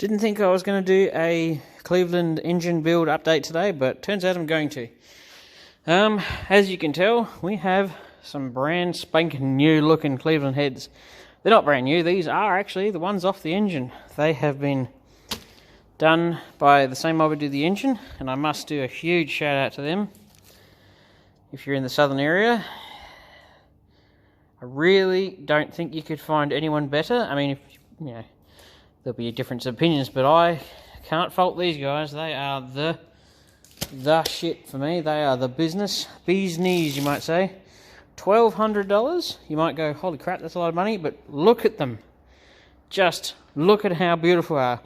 Didn't think I was going to do a Cleveland engine build update today, but turns out I'm going to. As you can tell, we have some brand spanking new looking Cleveland heads. They're not brand new, these are actually the ones off the engine. They have been done by the same mob who did the engine, and I must do a huge shout out to them. If you're in the southern area, I really don't think you could find anyone better. I mean, if you know, there'll be a difference of opinions, but I can't fault these guys. They are the shit for me. They are the bee's knees, you might say. $1,200. You might go, holy crap, that's a lot of money, but look at them. Just look at how beautiful they are.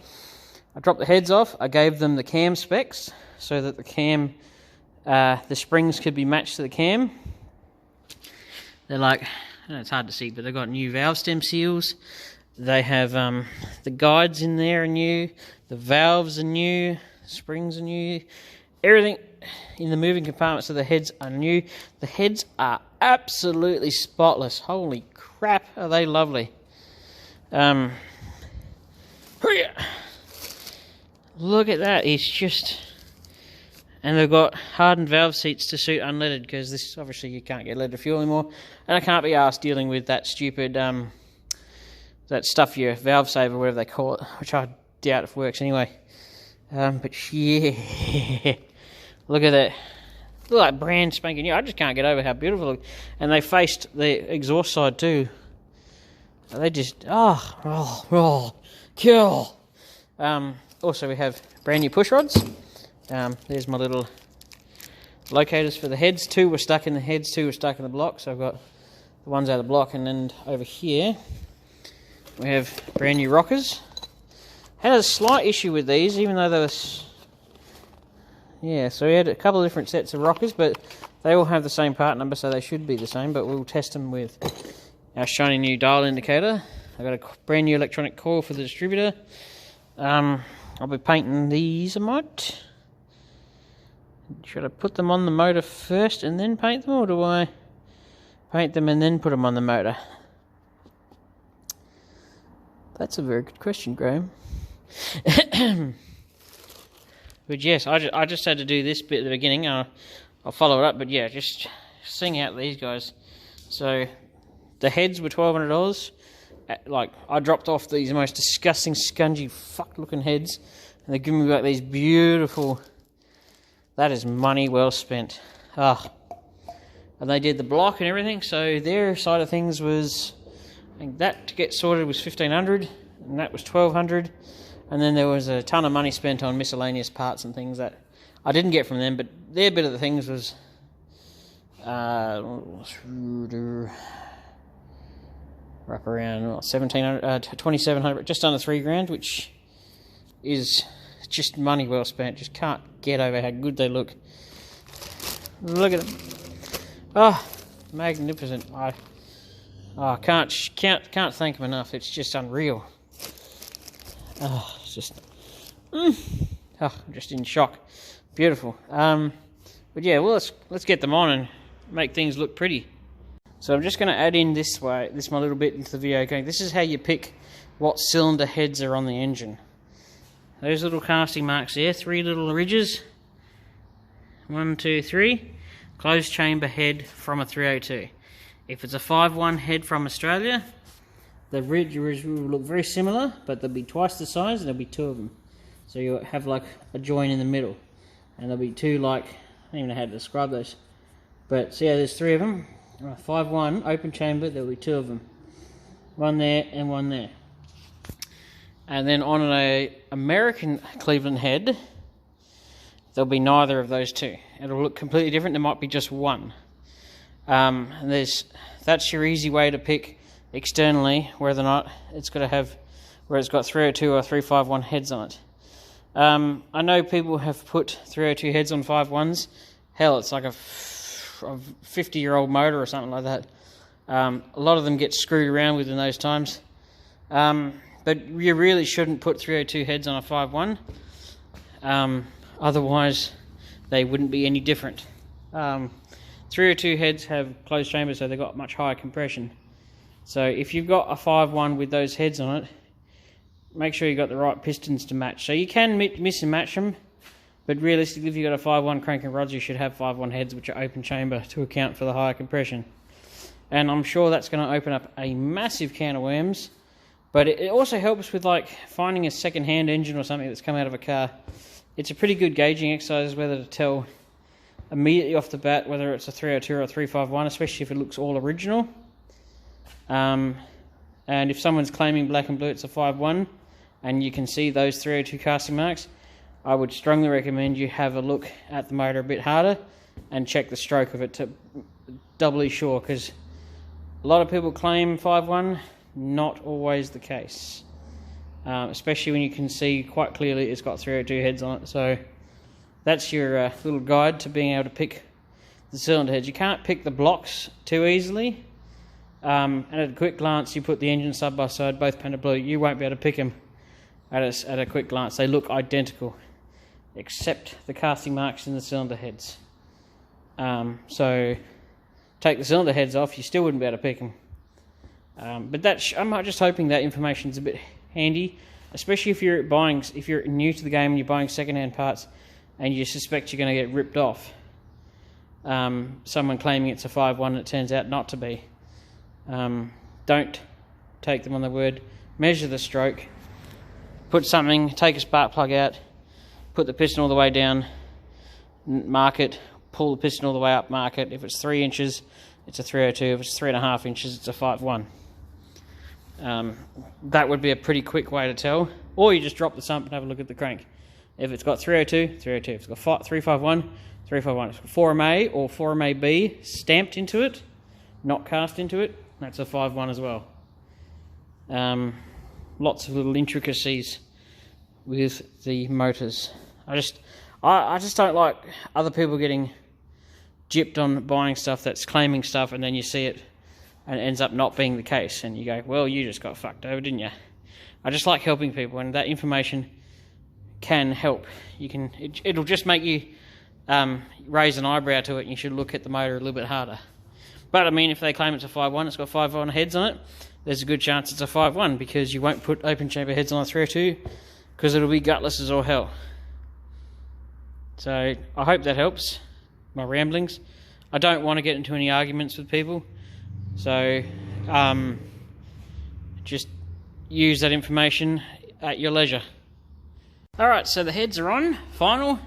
I dropped the heads off. I gave them the cam specs so that the cam, the springs could be matched to the cam. They're like, I know it's hard to see, but they've got new valve stem seals. They have the guides in there are new, the valves are new, the springs are new, everything in the moving compartments of the heads are new. The heads are absolutely spotless. Holy crap, are they lovely. Look at that, it's just... And they've got hardened valve seats to suit unleaded, because this, obviously you can't get leaded fuel anymore, and I can't be arsed dealing with that stupid, that stuff, your valve saver, whatever they call it, which I doubt if works anyway. But yeah, look at that. Look like brand spanking new. I just can't get over how beautiful it looks. And they faced the exhaust side too. They just, kill. Also we have brand new push rods. There's my little locators for the heads. Two were stuck in the heads, two were stuck in the block. So I've got the ones out of the block, and then over here we have brand new rockers. Had a slight issue with these, even though they were... Yeah, so we had a couple of different sets of rockers, but they all have the same part number, so they should be the same, but we'll test them with our shiny new dial indicator. I've got a brand new electronic coil for the distributor. I'll be painting these, I might. Should I put them on the motor first and then paint them, or do I paint them and then put them on the motor? That's a very good question, Graham. But yes, I just had to do this bit at the beginning. I'll follow it up, but yeah, just sing out these guys. So the heads were $1,200. Like, I dropped off these most disgusting, scungy, fuck-looking heads, and they're giving me back these beautiful... That is money well spent. And they did the block and everything, so their side of things was... I think that to get sorted was $1,500, and that was $1,200, and then there was a ton of money spent on miscellaneous parts and things that I didn't get from them, but their bit of the things was wrap around $1,700, just under $3,000, which is just money well spent. Just can't get over how good they look. Look at them. Oh, magnificent. I can't thank them enough. It's just unreal. It's just... I'm just in shock. Beautiful. But yeah, well, let's get them on and make things look pretty. So I'm just going to add in this my little bit into the video. Going, this is how you pick what cylinder heads are on the engine. Those little casting marks there, 3 little ridges. 1, 2, 3. Closed chamber head from a 302. If it's a 5.1 head from Australia, the ridge will look very similar, but there'll be twice the size, and there'll be 2 of them. So you'll have like a join in the middle, and there'll be 2 like, I don't even know how to describe those. But see how there's 3 of them? 5.1 open chamber, there'll be 2 of them. 1 there and 1 there. And then on an American Cleveland head, there'll be neither of those 2. It'll look completely different. There might be just 1. And that's your easy way to pick externally whether or not it's got to have, where it's got 302 or 351 heads on it. I know people have put 302 heads on 5.1s. Hell, it's like a 50-year-old motor or something like that. A lot of them get screwed around with in those times. But you really shouldn't put 302 heads on a 5.1. Otherwise, they wouldn't be any different. 302 heads have closed chambers, so they've got much higher compression. So if you've got a 5.1 with those heads on it, make sure you got the right pistons to match. So you can mix and match them, but realistically, if you've got a 5.1 crank and rods, you should have 5.1 heads, which are open chamber, to account for the higher compression. And I'm sure that's going to open up a massive can of worms. But it also helps with like finding a second-hand engine or something that's come out of a car. It's a pretty good gauging exercise whether to tell immediately off the bat whether it's a 302 or a 351, especially if it looks all original. And if someone's claiming black and blue it's a 5.1 and you can see those 302 casting marks, I would strongly recommend you have a look at the motor a bit harder and check the stroke of it to doubly sure, because a lot of people claim 5.1, not always the case. Especially when you can see quite clearly it's got 302 heads on it. So that's your little guide to being able to pick the cylinder heads. You can't pick the blocks too easily. And at a quick glance, you put the engine side by side, both painted blue, you won't be able to pick them at a quick glance. They look identical, except the casting marks in the cylinder heads. So take the cylinder heads off, you still wouldn't be able to pick them. But I'm just hoping that information's a bit handy, especially if you're new to the game and you're buying second-hand parts and you suspect you're going to get ripped off. Someone claiming it's a 5.1 and it turns out not to be. Don't take them on their word. Measure the stroke. Take a spark plug out, put the piston all the way down, mark it, pull the piston all the way up, mark it. If it's 3 inches, it's a 302. If it's 3.5 inches, it's a 5.1. That would be a pretty quick way to tell. Or you just drop the sump and have a look at the crank. If it's got 302, 302. If it's got 351, 351. If it's got 4MA or 4MAB stamped into it, not cast into it, that's a 5.1 as well. Lots of little intricacies with the motors. I just don't like other people getting gypped on buying stuff that's claiming stuff, and then you see it and it ends up not being the case, and you go, well, you just got fucked over, didn't you? I just like helping people, and that information can help. It'll just make you raise an eyebrow to it, and you should look at the motor a little bit harder. But I mean, if they claim it's a 5.1, it's got 5.1 heads on it, there's a good chance it's a 5.1, because you won't put open chamber heads on a 302 because it'll be gutless as all hell. So I hope that helps, my ramblings. I don't want to get into any arguments with people, so just use that information at your leisure. Alright, so the heads are on, final.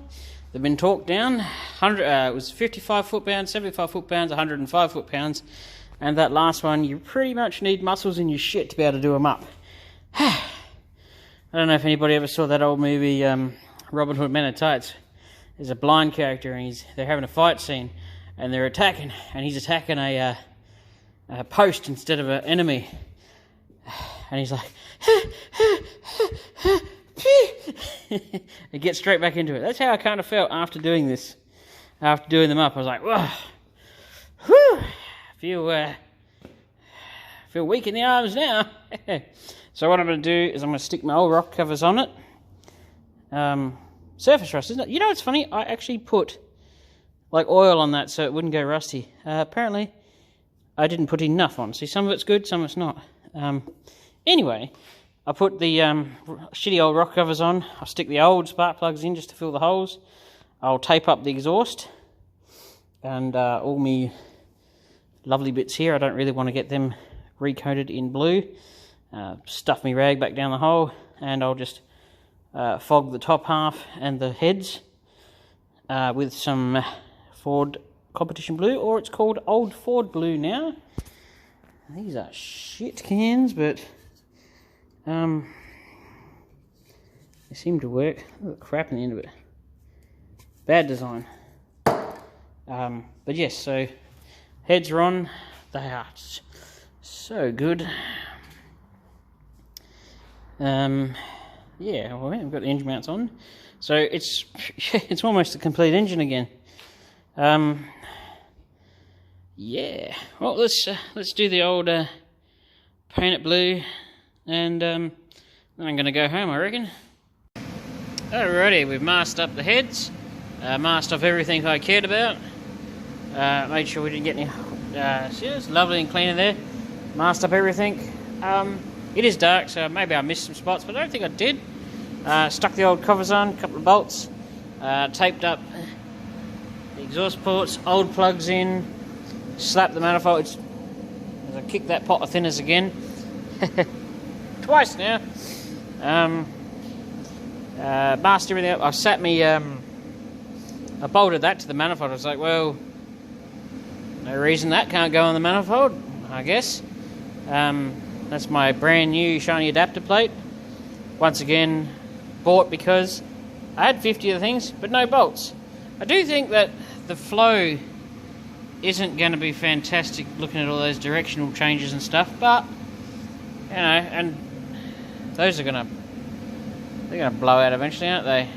They've been torqued down. It was 55 foot-pounds, 75 foot-pounds, 105 foot-pounds. And that last one, you pretty much need muscles in your shit to be able to do them up. I don't know if anybody ever saw that old movie, Robin Hood Men in Tights. There's a blind character, and they're having a fight scene, and they're attacking, and he's attacking a post instead of an enemy. And he's like, he gets straight back into it. That's how I kind of felt after doing this. After doing them up, I was like, whoa, whew, feel weak in the arms now. So what I'm going to do is I'm going to stick my old rock covers on it. Surface rust, isn't it? You know what's funny? I actually put like oil on that so it wouldn't go rusty. Apparently, I didn't put enough on. See, some of it's good, some of it's not. Anyway, I put the shitty old rock covers on. I'll stick the old spark plugs in just to fill the holes. I'll tape up the exhaust. And all me lovely bits here, I don't really want to get them recoated in blue. Stuff me rag back down the hole, and I'll just fog the top half and the heads with some Ford competition blue, or it's called Old Ford Blue now. These are shit cans, but they seem to work. Look at the crap in the end of it. Bad design. But yes, so heads are on. They are so good. Yeah, well, we've got the engine mounts on, so it's almost a complete engine again. Yeah. Well, let's do the old paint it blue, and then I'm going to go home, I reckon. Alrighty, we've masked up the heads, masked off everything I cared about, made sure we didn't get any. See, it's lovely and clean in there. Masked up everything. It is dark, so maybe I missed some spots, but I don't think I did. Stuck the old covers on, a couple of bolts, taped up the exhaust ports, old plugs in, slapped the manifold. As I kicked that pot of thinners again, twice now. Masked everything up. I sat me. I bolted that to the manifold. I was like, well, no reason that can't go on the manifold, I guess. That's my brand new shiny adapter plate. Once again, bought because I had 50 of the things, but no bolts. I do think that the flow isn't going to be fantastic looking at all those directional changes and stuff, but, you know, and those are they're going to blow out eventually, aren't they?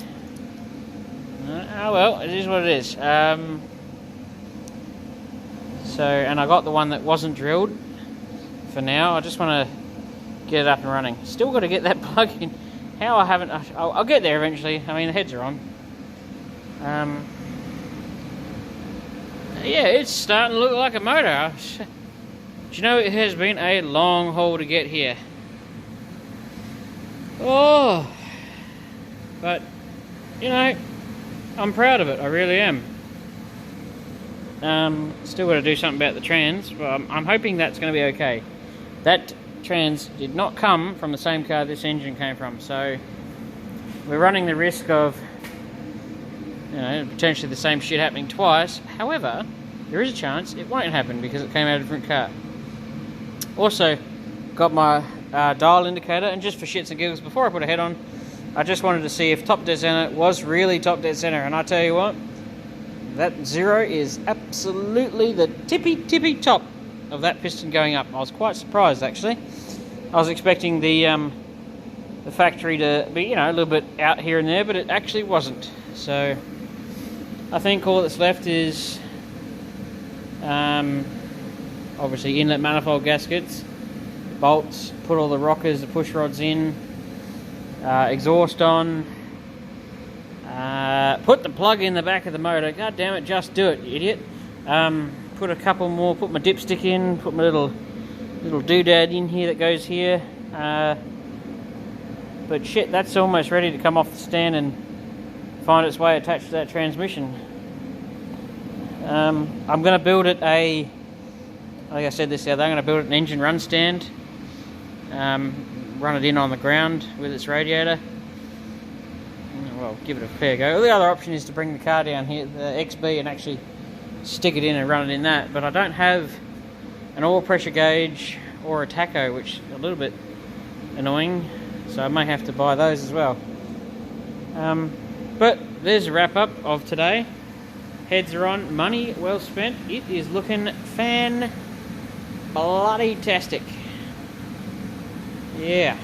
Oh well, it is what it is. And I got the one that wasn't drilled for now. I just want to get it up and running. Still got to get that plug in. How I haven't... I'll get there eventually. I mean, the heads are on. Yeah, it's starting to look like a motor. Do you know, it has been a long haul to get here. Oh... But, you know, I'm proud of it. I really am. Still got to do something about the trans, but I'm hoping that's going to be okay. That trans did not come from the same car this engine came from, so we're running the risk of, you know, potentially the same shit happening twice. However, there is a chance it won't happen because it came out of a different car. Also, got my dial indicator, and just for shits and giggles, before I put a head on, I just wanted to see if top dead center was really top dead center, and I tell you what, that 0 is absolutely the tippy top of that piston going up. I was quite surprised, actually. I was expecting the factory to be, you know, a little bit out here and there, but it actually wasn't. So I think all that's left is obviously inlet manifold gaskets, bolts, put all the rockers, the push rods in, exhaust on, put the plug in the back of the motor. God damn it, just do it, you idiot. Put a couple more, put my dipstick in, put my little doodad in here that goes here. But shit, that's almost ready to come off the stand and find its way attached to that transmission. I'm going to build it like I said this the other day, I'm going to build it an engine run stand. Run it in on the ground with its radiator. Well, give it a fair go. The other option is to bring the car down here, the XB, and actually stick it in and run it in that. But I don't have an oil pressure gauge or a tacho, which is a little bit annoying. So I may have to buy those as well. But there's a wrap up of today. Heads are on, money well spent. It is looking fan-bloody-tastic. Yeah.